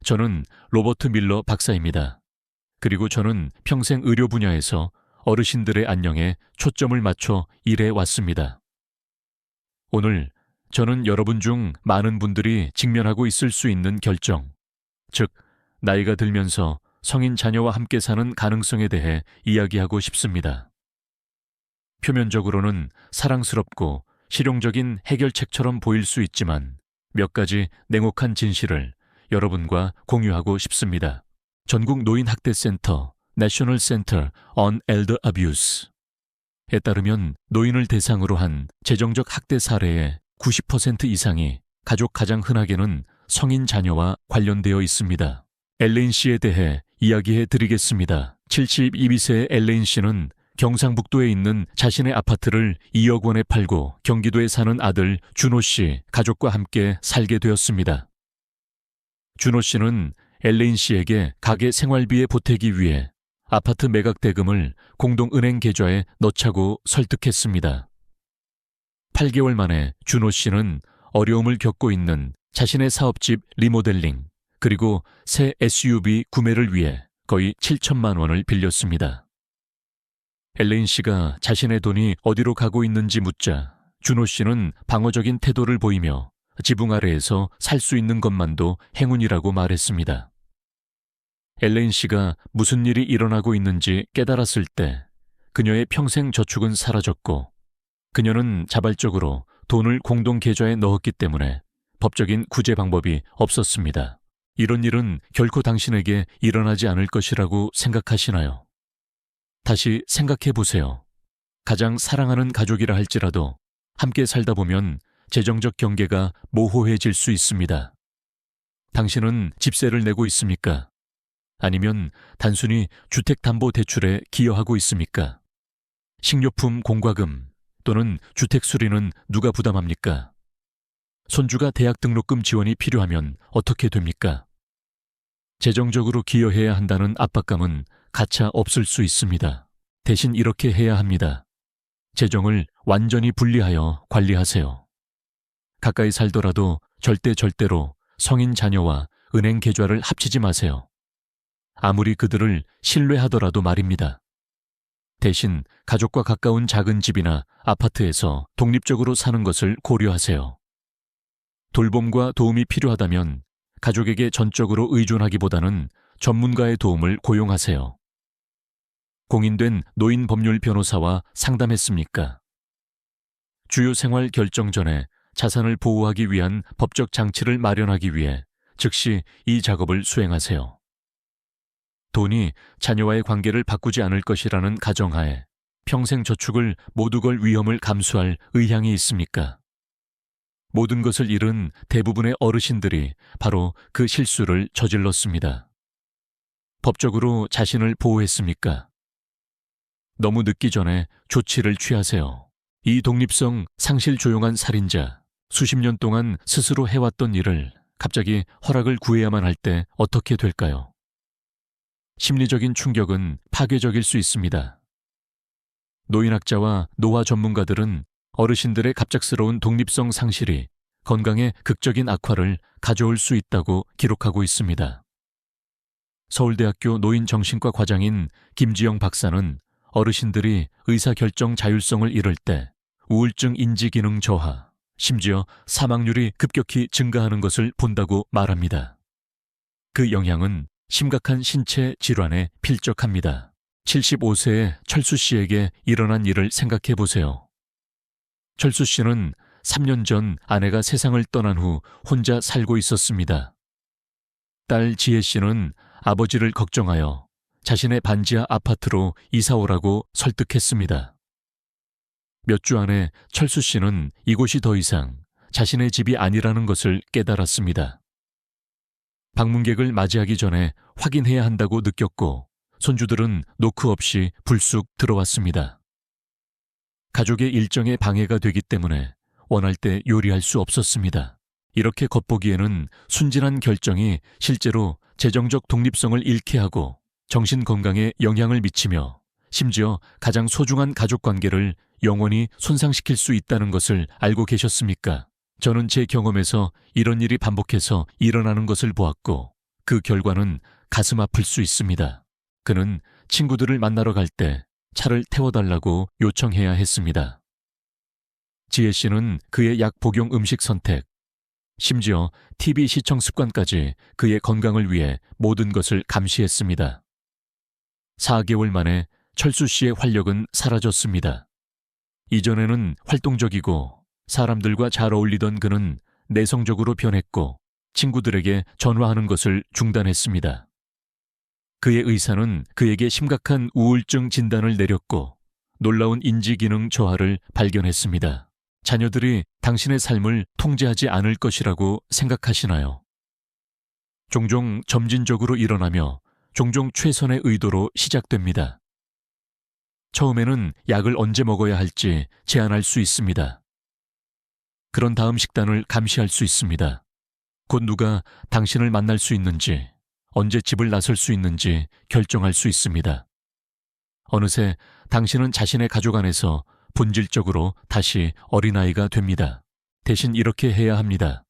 저는 로버트 밀러 박사입니다. 그리고 저는 평생 의료 분야에서 어르신들의 안녕에 초점을 맞춰 일해 왔습니다. 오늘 저는 여러분 중 많은 분들이 직면하고 있을 수 있는 결정, 즉, 나이가 들면서 성인 자녀와 함께 사는 가능성에 대해 이야기하고 싶습니다. 표면적으로는 사랑스럽고 실용적인 해결책처럼 보일 수 있지만 몇 가지 냉혹한 진실을 여러분과 공유하고 싶습니다. 전국 노인학대센터 National Center on Elder Abuse에 따르면 노인을 대상으로 한 재정적 학대 사례의 90% 이상이 가족 가장 흔하게는 성인 자녀와 관련되어 있습니다. 엘레인 씨에 대해 이야기해 드리겠습니다. 72세의 엘레인 씨는 경상북도에 있는 자신의 아파트를 2억 원에 팔고 경기도에 사는 아들 준호 씨 가족과 함께 살게 되었습니다. 준호 씨는 엘레인 씨에게 가계 생활비에 보태기 위해 아파트 매각 대금을 공동은행 계좌에 넣자고 설득했습니다. 8개월 만에 준호 씨는 어려움을 겪고 있는 자신의 사업집 리모델링 그리고 새 SUV 구매를 위해 거의 7천만 원을 빌렸습니다. 엘레인 씨가 자신의 돈이 어디로 가고 있는지 묻자 준호 씨는 방어적인 태도를 보이며 지붕 아래에서 살 수 있는 것만도 행운이라고 말했습니다. 엘레인 씨가 무슨 일이 일어나고 있는지 깨달았을 때 그녀의 평생 저축은 사라졌고 그녀는 자발적으로 돈을 공동 계좌에 넣었기 때문에 법적인 구제 방법이 없었습니다. 이런 일은 결코 당신에게 일어나지 않을 것이라고 생각하시나요? 다시 생각해 보세요. 가장 사랑하는 가족이라 할지라도 함께 살다 보면 재정적 경계가 모호해질 수 있습니다. 당신은 집세를 내고 있습니까? 아니면 단순히 주택담보대출에 기여하고 있습니까? 식료품 공과금 또는 주택 수리는 누가 부담합니까? 손주가 대학 등록금 지원이 필요하면 어떻게 됩니까? 재정적으로 기여해야 한다는 압박감은 가차 없을 수 있습니다. 대신 이렇게 해야 합니다. 재정을 완전히 분리하여 관리하세요. 가까이 살더라도 절대로 성인 자녀와 은행 계좌를 합치지 마세요. 아무리 그들을 신뢰하더라도 말입니다. 대신 가족과 가까운 작은 집이나 아파트에서 독립적으로 사는 것을 고려하세요. 돌봄과 도움이 필요하다면 가족에게 전적으로 의존하기보다는 전문가의 도움을 고용하세요. 공인된 노인 법률 변호사와 상담했습니까? 주요 생활 결정 전에 자산을 보호하기 위한 법적 장치를 마련하기 위해 즉시 이 작업을 수행하세요. 돈이 자녀와의 관계를 바꾸지 않을 것이라는 가정하에 평생 저축을 모두 걸 위험을 감수할 의향이 있습니까? 모든 것을 잃은 대부분의 어르신들이 바로 그 실수를 저질렀습니다. 법적으로 자신을 보호했습니까? 너무 늦기 전에 조치를 취하세요. 이 독립성 상실 조용한 살인자, 수십 년 동안 스스로 해왔던 일을 갑자기 허락을 구해야만 할 때 어떻게 될까요? 심리적인 충격은 파괴적일 수 있습니다. 노인학자와 노화 전문가들은 어르신들의 갑작스러운 독립성 상실이 건강에 극적인 악화를 가져올 수 있다고 기록하고 있습니다. 서울대학교 노인정신과 과장인 김지영 박사는 어르신들이 의사결정 자율성을 잃을 때 우울증 인지기능 저하, 심지어 사망률이 급격히 증가하는 것을 본다고 말합니다. 그 영향은 심각한 신체 질환에 필적합니다. 75세의 철수 씨에게 일어난 일을 생각해 보세요. 철수 씨는 3년 전 아내가 세상을 떠난 후 혼자 살고 있었습니다. 딸 지혜 씨는 아버지를 걱정하여 자신의 반지하 아파트로 이사 오라고 설득했습니다. 몇 주 안에 철수 씨는 이곳이 더 이상 자신의 집이 아니라는 것을 깨달았습니다. 방문객을 맞이하기 전에 확인해야 한다고 느꼈고 손주들은 노크 없이 불쑥 들어왔습니다. 가족의 일정에 방해가 되기 때문에 원할 때 요리할 수 없었습니다. 이렇게 겉보기에는 순진한 결정이 실제로 재정적 독립성을 잃게 하고 정신 건강에 영향을 미치며 심지어 가장 소중한 가족 관계를 영원히 손상시킬 수 있다는 것을 알고 계셨습니까? 저는 제 경험에서 이런 일이 반복해서 일어나는 것을 보았고 그 결과는 가슴 아플 수 있습니다. 그는 친구들을 만나러 갈 때 차를 태워달라고 요청해야 했습니다. 지혜 씨는 그의 약 복용 음식 선택, 심지어 TV 시청 습관까지 그의 건강을 위해 모든 것을 감시했습니다. 4개월 만에 철수 씨의 활력은 사라졌습니다. 이전에는 활동적이고 사람들과 잘 어울리던 그는 내성적으로 변했고 친구들에게 전화하는 것을 중단했습니다. 그의 의사는 그에게 심각한 우울증 진단을 내렸고 놀라운 인지기능 저하를 발견했습니다. 자녀들이 당신의 삶을 통제하지 않을 것이라고 생각하시나요? 종종 점진적으로 일어나며 종종 최선의 의도로 시작됩니다. 처음에는 약을 언제 먹어야 할지 제한할 수 있습니다. 그런 다음 식단을 감시할 수 있습니다. 곧 누가 당신을 만날 수 있는지, 언제 집을 나설 수 있는지 결정할 수 있습니다. 어느새 당신은 자신의 가족 안에서 본질적으로 다시 어린아이가 됩니다. 대신 이렇게 해야 합니다.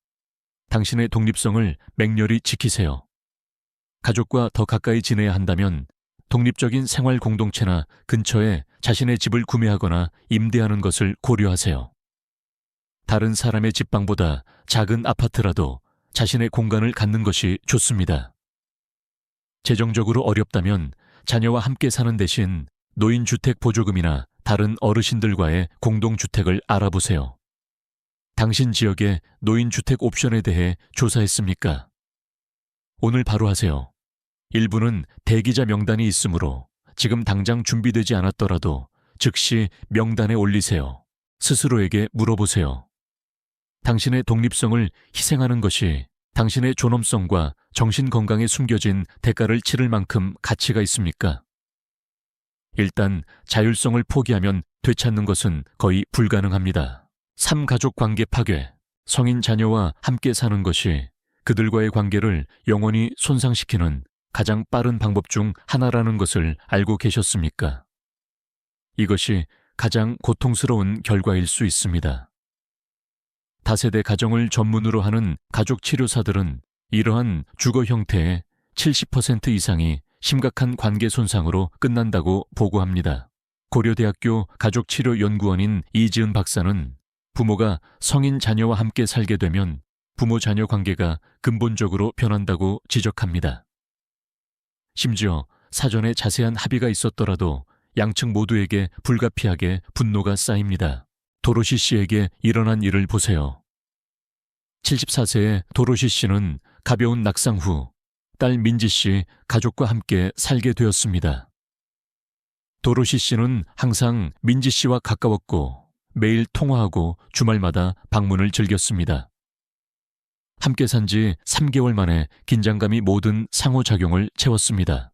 당신의 독립성을 맹렬히 지키세요. 가족과 더 가까이 지내야 한다면 독립적인 생활 공동체나 근처에 자신의 집을 구매하거나 임대하는 것을 고려하세요. 다른 사람의 집방보다 작은 아파트라도 자신의 공간을 갖는 것이 좋습니다. 재정적으로 어렵다면 자녀와 함께 사는 대신 노인주택 보조금이나 다른 어르신들과의 공동주택을 알아보세요. 당신 지역의 노인주택 옵션에 대해 조사했습니까? 오늘 바로 하세요. 일부는 대기자 명단이 있으므로 지금 당장 준비되지 않았더라도 즉시 명단에 올리세요. 스스로에게 물어보세요. 당신의 독립성을 희생하는 것이 당신의 존엄성과 정신건강에 숨겨진 대가를 치를 만큼 가치가 있습니까? 일단 자율성을 포기하면 되찾는 것은 거의 불가능합니다. 3가족 관계 파괴, 성인 자녀와 함께 사는 것이 그들과의 관계를 영원히 손상시키는 가장 빠른 방법 중 하나라는 것을 알고 계셨습니까? 이것이 가장 고통스러운 결과일 수 있습니다. 다세대 가정을 전문으로 하는 가족치료사들은 이러한 주거 형태의 70% 이상이 심각한 관계 손상으로 끝난다고 보고합니다. 고려대학교 가족치료연구원인 이지은 박사는 부모가 성인 자녀와 함께 살게 되면 부모-자녀 관계가 근본적으로 변한다고 지적합니다. 심지어 사전에 자세한 합의가 있었더라도 양측 모두에게 불가피하게 분노가 쌓입니다. 도로시 씨에게 일어난 일을 보세요. 74세의 도로시 씨는 가벼운 낙상 후 딸 민지 씨 가족과 함께 살게 되었습니다. 도로시 씨는 항상 민지 씨와 가까웠고 매일 통화하고 주말마다 방문을 즐겼습니다. 함께 산 지 3개월 만에 긴장감이 모든 상호작용을 채웠습니다.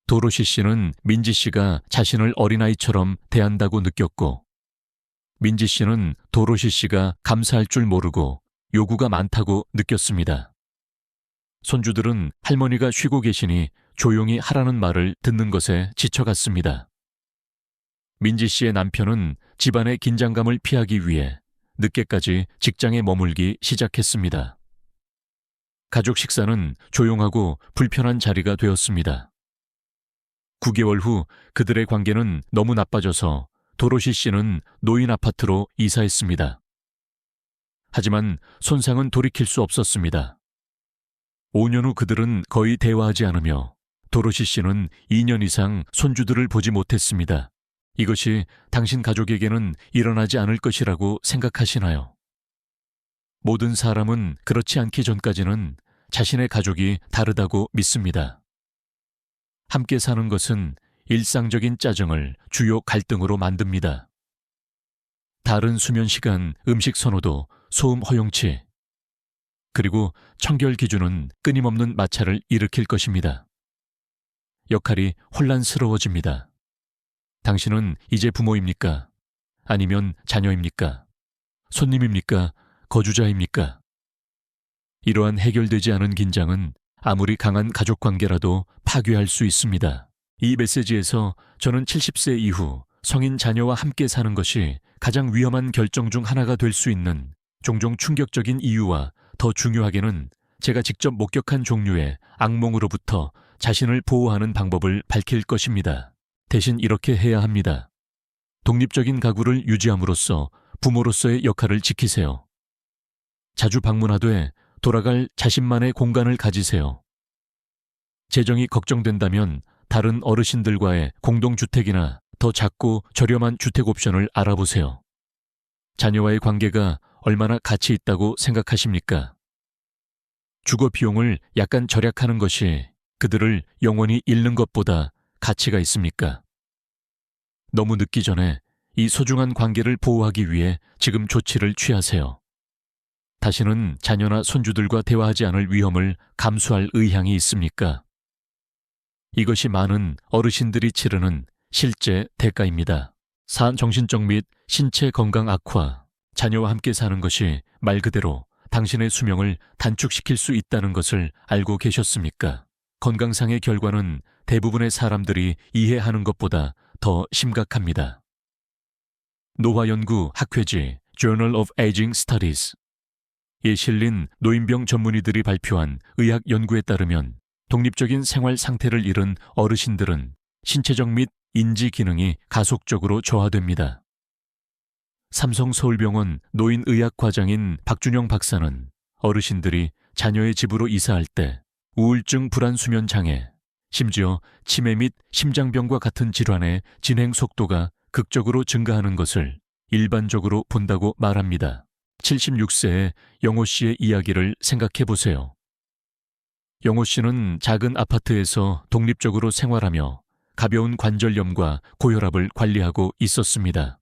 도로시 씨는 민지 씨가 자신을 어린아이처럼 대한다고 느꼈고 민지 씨는 도로시 씨가 감사할 줄 모르고 요구가 많다고 느꼈습니다. 손주들은 할머니가 쉬고 계시니 조용히 하라는 말을 듣는 것에 지쳐갔습니다. 민지 씨의 남편은 집안의 긴장감을 피하기 위해 늦게까지 직장에 머물기 시작했습니다. 가족 식사는 조용하고 불편한 자리가 되었습니다. 9개월 후 그들의 관계는 너무 나빠져서 도로시 씨는 노인 아파트로 이사했습니다. 하지만 손상은 돌이킬 수 없었습니다. 5년 후 그들은 거의 대화하지 않으며 도로시 씨는 2년 이상 손주들을 보지 못했습니다. 이것이 당신 가족에게는 일어나지 않을 것이라고 생각하시나요? 모든 사람은 그렇지 않기 전까지는 자신의 가족이 다르다고 믿습니다. 함께 사는 것은 일상적인 짜증을 주요 갈등으로 만듭니다. 다른 수면 시간, 음식 선호도, 소음 허용치, 그리고 청결 기준은 끊임없는 마찰을 일으킬 것입니다. 역할이 혼란스러워집니다. 당신은 이제 부모입니까? 아니면 자녀입니까? 손님입니까? 거주자입니까? 이러한 해결되지 않은 긴장은 아무리 강한 가족관계라도 파괴할 수 있습니다. 이 메시지에서 저는 70세 이후 성인 자녀와 함께 사는 것이 가장 위험한 결정 중 하나가 될 수 있는 종종 충격적인 이유와 더 중요하게는 제가 직접 목격한 종류의 악몽으로부터 자신을 보호하는 방법을 밝힐 것입니다. 대신 이렇게 해야 합니다. 독립적인 가구를 유지함으로써 부모로서의 역할을 지키세요. 자주 방문하되 돌아갈 자신만의 공간을 가지세요. 재정이 걱정된다면 다른 어르신들과의 공동주택이나 더 작고 저렴한 주택 옵션을 알아보세요. 자녀와의 관계가 얼마나 가치 있다고 생각하십니까? 주거 비용을 약간 절약하는 것이 그들을 영원히 잃는 것보다 가치가 있습니까? 너무 늦기 전에 이 소중한 관계를 보호하기 위해 지금 조치를 취하세요. 다시는 자녀나 손주들과 대화하지 않을 위험을 감수할 의향이 있습니까? 이것이 많은 어르신들이 치르는 실제 대가입니다. 정신적 및 신체 건강 악화, 자녀와 함께 사는 것이 말 그대로 당신의 수명을 단축시킬 수 있다는 것을 알고 계셨습니까? 건강상의 결과는 대부분의 사람들이 이해하는 것보다 더 심각합니다. 노화연구 학회지 Journal of Aging Studies에 실린 노인병 전문의들이 발표한 의학 연구에 따르면 독립적인 생활 상태를 잃은 어르신들은 신체적 및 인지 기능이 가속적으로 저하됩니다. 삼성서울병원 노인의학과장인 박준영 박사는 어르신들이 자녀의 집으로 이사할 때 우울증 불안수면 장애, 심지어 치매 및 심장병과 같은 질환의 진행 속도가 극적으로 증가하는 것을 일반적으로 본다고 말합니다. 76세의 영호 씨의 이야기를 생각해 보세요. 영호 씨는 작은 아파트에서 독립적으로 생활하며 가벼운 관절염과 고혈압을 관리하고 있었습니다.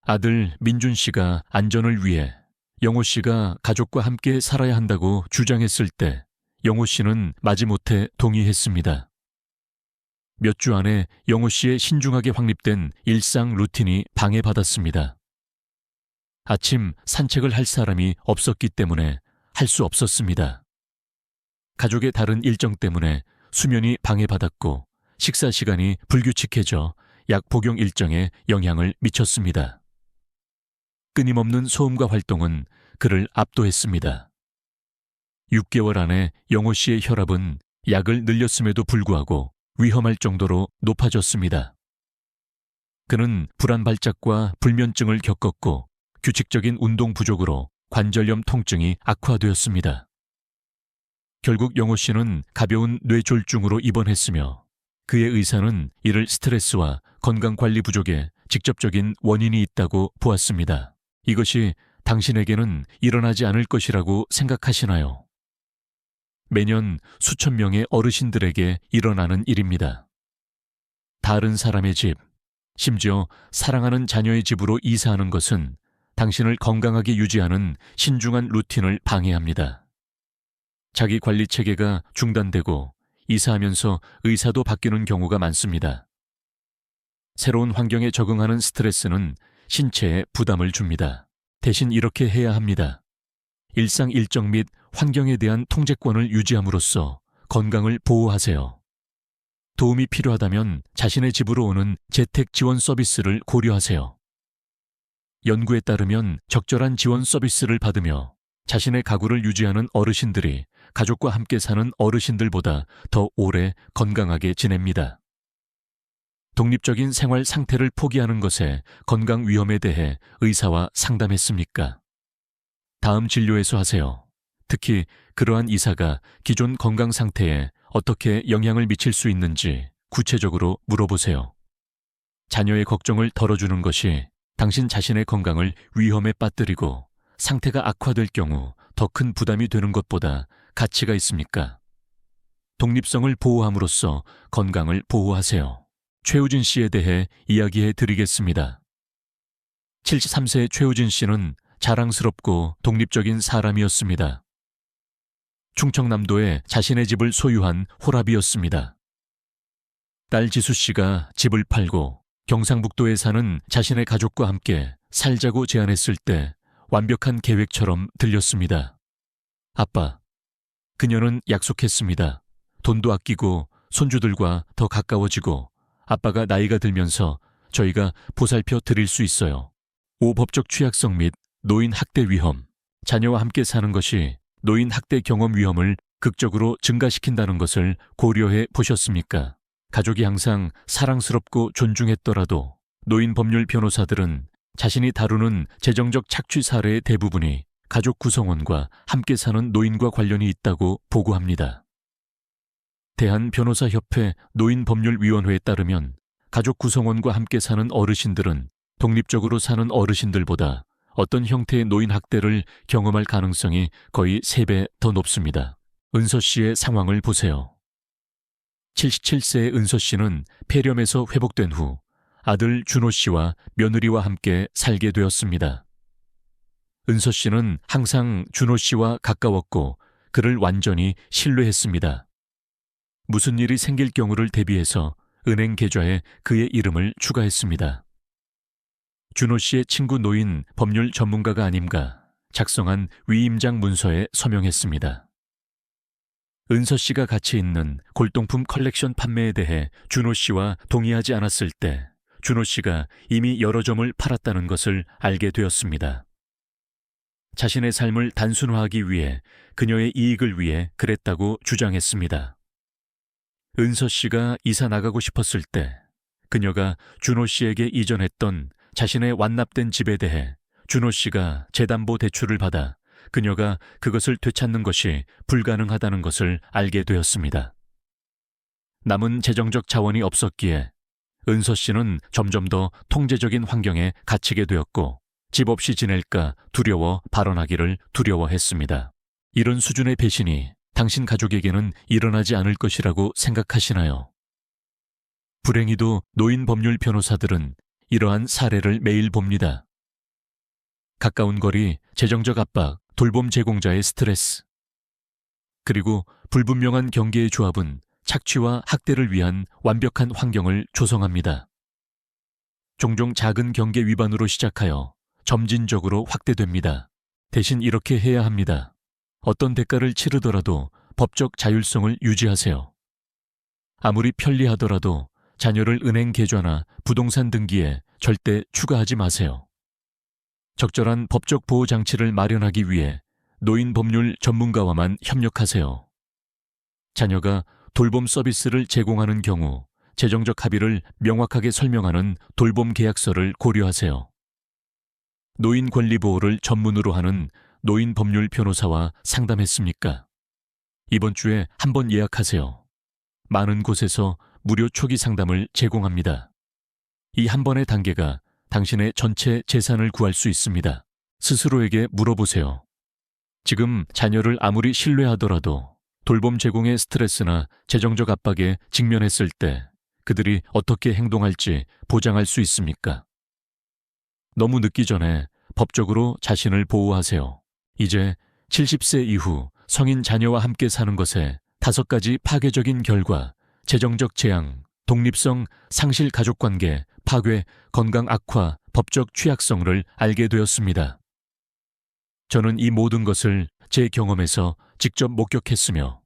아들 민준 씨가 안전을 위해 영호 씨가 가족과 함께 살아야 한다고 주장했을 때 영호 씨는 마지못해 동의했습니다. 몇 주 안에 영호 씨의 신중하게 확립된 일상 루틴이 방해받았습니다. 아침 산책을 할 사람이 없었기 때문에 할 수 없었습니다. 가족의 다른 일정 때문에 수면이 방해받았고 식사 시간이 불규칙해져 약 복용 일정에 영향을 미쳤습니다. 끊임없는 소음과 활동은 그를 압도했습니다. 6개월 안에 영호 씨의 혈압은 약을 늘렸음에도 불구하고 위험할 정도로 높아졌습니다. 그는 불안 발작과 불면증을 겪었고 규칙적인 운동 부족으로 관절염 통증이 악화되었습니다. 결국 영호 씨는 가벼운 뇌졸중으로 입원했으며 그의 의사는 이를 스트레스와 건강관리 부족에 직접적인 원인이 있다고 보았습니다. 이것이 당신에게는 일어나지 않을 것이라고 생각하시나요? 매년 수천 명의 어르신들에게 일어나는 일입니다. 다른 사람의 집, 심지어 사랑하는 자녀의 집으로 이사하는 것은 당신을 건강하게 유지하는 신중한 루틴을 방해합니다. 자기 관리 체계가 중단되고 이사하면서 의사도 바뀌는 경우가 많습니다. 새로운 환경에 적응하는 스트레스는 신체에 부담을 줍니다. 대신 이렇게 해야 합니다. 일상 일정 및 환경에 대한 통제권을 유지함으로써 건강을 보호하세요. 도움이 필요하다면 자신의 집으로 오는 재택 지원 서비스를 고려하세요. 연구에 따르면 적절한 지원 서비스를 받으며 자신의 가구를 유지하는 어르신들이 가족과 함께 사는 어르신들보다 더 오래 건강하게 지냅니다. 독립적인 생활 상태를 포기하는 것의 건강 위험에 대해 의사와 상담했습니까? 다음 진료에서 하세요. 특히 그러한 이사가 기존 건강 상태에 어떻게 영향을 미칠 수 있는지 구체적으로 물어보세요. 자녀의 걱정을 덜어주는 것이 당신 자신의 건강을 위험에 빠뜨리고 상태가 악화될 경우 더 큰 부담이 되는 것보다 가치가 있습니까? 독립성을 보호함으로써 건강을 보호하세요. 최우진 씨에 대해 이야기해 드리겠습니다. 73세의 최우진 씨는 자랑스럽고 독립적인 사람이었습니다. 충청남도에 자신의 집을 소유한 호랍이었습니다. 딸 지수 씨가 집을 팔고 경상북도에 사는 자신의 가족과 함께 살자고 제안했을 때 완벽한 계획처럼 들렸습니다. 아빠, 그녀는 약속했습니다. 돈도 아끼고 손주들과 더 가까워지고 아빠가 나이가 들면서 저희가 보살펴 드릴 수 있어요. 오법적 취약성 및 노인 학대 위험, 자녀와 함께 사는 것이 노인 학대 경험 위험을 극적으로 증가시킨다는 것을 고려해 보셨습니까? 가족이 항상 사랑스럽고 존중했더라도 노인 법률 변호사들은 자신이 다루는 재정적 착취 사례의 대부분이 가족 구성원과 함께 사는 노인과 관련이 있다고 보고합니다. 대한변호사협회 노인법률위원회에 따르면 가족 구성원과 함께 사는 어르신들은 독립적으로 사는 어르신들보다 어떤 형태의 노인 학대를 경험할 가능성이 거의 3배 더 높습니다. 은서 씨의 상황을 보세요. 77세의 은서 씨는 폐렴에서 회복된 후 아들 준호 씨와 며느리와 함께 살게 되었습니다. 은서 씨는 항상 준호 씨와 가까웠고 그를 완전히 신뢰했습니다. 무슨 일이 생길 경우를 대비해서 은행 계좌에 그의 이름을 추가했습니다. 준호 씨의 친구 노인 법률 전문가가 아님가 작성한 위임장 문서에 서명했습니다. 은서 씨가 같이 있는 골동품 컬렉션 판매에 대해 준호 씨와 동의하지 않았을 때 준호 씨가 이미 여러 점을 팔았다는 것을 알게 되었습니다. 자신의 삶을 단순화하기 위해 그녀의 이익을 위해 그랬다고 주장했습니다. 은서 씨가 이사 나가고 싶었을 때 그녀가 준호 씨에게 이전했던 자신의 완납된 집에 대해 준호 씨가 재담보 대출을 받아 그녀가 그것을 되찾는 것이 불가능하다는 것을 알게 되었습니다. 남은 재정적 자원이 없었기에 은서 씨는 점점 더 통제적인 환경에 갇히게 되었고 집 없이 지낼까 두려워 발언하기를 두려워했습니다. 이런 수준의 배신이 당신 가족에게는 일어나지 않을 것이라고 생각하시나요? 불행히도 노인 법률 변호사들은 이러한 사례를 매일 봅니다. 가까운 거리, 재정적 압박, 돌봄 제공자의 스트레스, 그리고 불분명한 경계의 조합은 착취와 학대를 위한 완벽한 환경을 조성합니다. 종종 작은 경계 위반으로 시작하여 점진적으로 확대됩니다. 대신 이렇게 해야 합니다. 어떤 대가를 치르더라도 법적 자율성을 유지하세요. 아무리 편리하더라도 자녀를 은행 계좌나 부동산 등기에 절대 추가하지 마세요. 적절한 법적 보호 장치를 마련하기 위해 노인 법률 전문가와만 협력하세요. 자녀가 돌봄 서비스를 제공하는 경우 재정적 합의를 명확하게 설명하는 돌봄 계약서를 고려하세요. 노인 권리 보호를 전문으로 하는 노인 법률 변호사와 상담했습니까? 이번 주에 한번 예약하세요. 많은 곳에서 무료 초기 상담을 제공합니다. 이 한 번의 단계가 당신의 전체 재산을 구할 수 있습니다. 스스로에게 물어보세요. 지금 자녀를 아무리 신뢰하더라도 돌봄 제공의 스트레스나 재정적 압박에 직면했을 때 그들이 어떻게 행동할지 보장할 수 있습니까? 너무 늦기 전에 법적으로 자신을 보호하세요. 이제 70세 이후 성인 자녀와 함께 사는 것에 5가지 파괴적인 결과, 재정적 재앙, 독립성, 상실 가족관계, 파괴, 건강 악화, 법적 취약성을 알게 되었습니다. 저는 이 모든 것을 제 경험에서 직접 목격했으며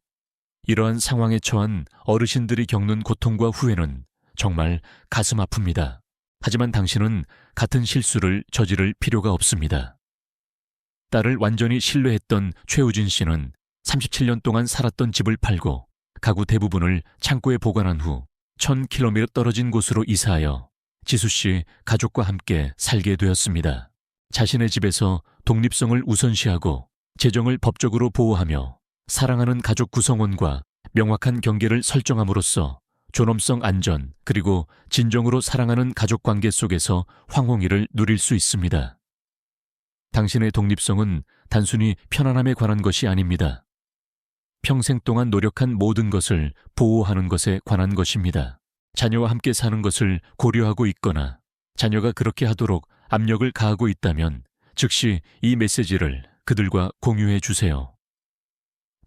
이러한 상황에 처한 어르신들이 겪는 고통과 후회는 정말 가슴 아픕니다. 하지만 당신은 같은 실수를 저지를 필요가 없습니다. 딸을 완전히 신뢰했던 최우진 씨는 37년 동안 살았던 집을 팔고 가구 대부분을 창고에 보관한 후 1000km 떨어진 곳으로 이사하여 지수 씨 가족과 함께 살게 되었습니다. 자신의 집에서 독립성을 우선시하고 재정을 법적으로 보호하며 사랑하는 가족 구성원과 명확한 경계를 설정함으로써 존엄성 안전 그리고 진정으로 사랑하는 가족 관계 속에서 황홍이를 누릴 수 있습니다. 당신의 독립성은 단순히 편안함에 관한 것이 아닙니다. 평생 동안 노력한 모든 것을 보호하는 것에 관한 것입니다. 자녀와 함께 사는 것을 고려하고 있거나 자녀가 그렇게 하도록 압력을 가하고 있다면 즉시 이 메시지를 그들과 공유해 주세요.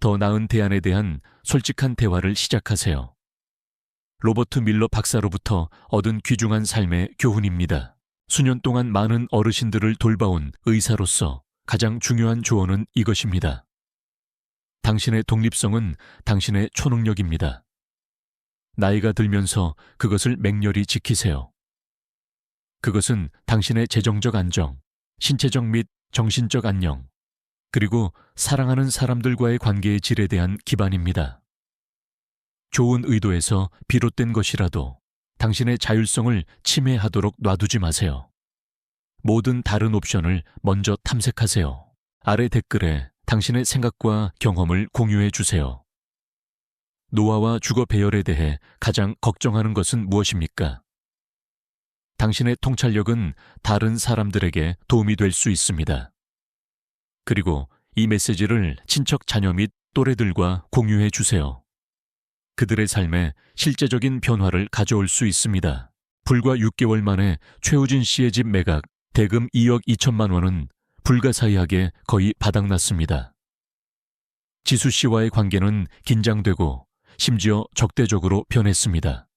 더 나은 대안에 대한 솔직한 대화를 시작하세요. 로버트 밀러 박사로부터 얻은 귀중한 삶의 교훈입니다. 수년 동안 많은 어르신들을 돌봐온 의사로서 가장 중요한 조언은 이것입니다. 당신의 독립성은 당신의 초능력입니다. 나이가 들면서 그것을 맹렬히 지키세요. 그것은 당신의 재정적 안정, 신체적 및 정신적 안녕, 그리고 사랑하는 사람들과의 관계의 질에 대한 기반입니다. 좋은 의도에서 비롯된 것이라도 당신의 자율성을 침해하도록 놔두지 마세요. 모든 다른 옵션을 먼저 탐색하세요. 아래 댓글에 당신의 생각과 경험을 공유해 주세요. 노화와 주거 배열에 대해 가장 걱정하는 것은 무엇입니까? 당신의 통찰력은 다른 사람들에게 도움이 될 수 있습니다. 그리고 이 메시지를 친척 자녀 및 또래들과 공유해 주세요. 그들의 삶에 실제적인 변화를 가져올 수 있습니다. 불과 6개월 만에 최우진 씨의 집 매각 대금 2억 2천만 원은 불가사의하게 거의 바닥났습니다. 지수 씨와의 관계는 긴장되고 심지어 적대적으로 변했습니다.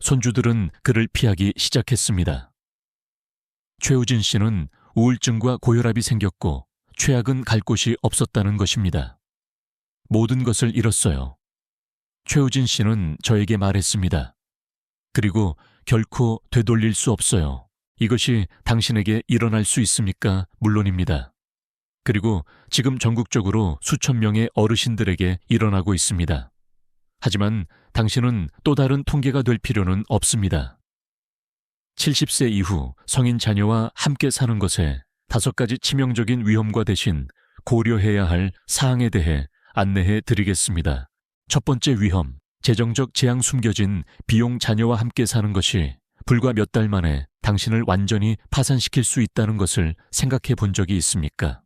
손주들은 그를 피하기 시작했습니다. 최우진 씨는 우울증과 고혈압이 생겼고 최악은 갈 곳이 없었다는 것입니다. 모든 것을 잃었어요. 최우진 씨는 저에게 말했습니다. 그리고 결코 되돌릴 수 없어요. 이것이 당신에게 일어날 수 있습니까? 물론입니다. 그리고 지금 전국적으로 수천 명의 어르신들에게 일어나고 있습니다. 하지만 당신은 또 다른 통계가 될 필요는 없습니다. 70세 이후 성인 자녀와 함께 사는 것에 5가지 치명적인 위험과 대신 고려해야 할 사항에 대해 안내해 드리겠습니다. 첫 번째 위험, 재정적 재앙. 숨겨진 비용. 자녀와 함께 사는 것이 불과 몇 달 만에 당신을 완전히 파산시킬 수 있다는 것을 생각해 본 적이 있습니까?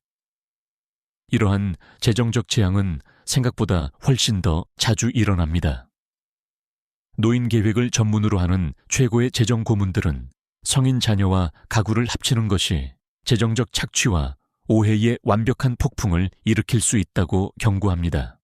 이러한 재정적 재앙은 생각보다 훨씬 더 자주 일어납니다. 노인 계획을 전문으로 하는 최고의 재정 고문들은 성인 자녀와 가구를 합치는 것이 재정적 착취와 오해의 완벽한 폭풍을 일으킬 수 있다고 경고합니다.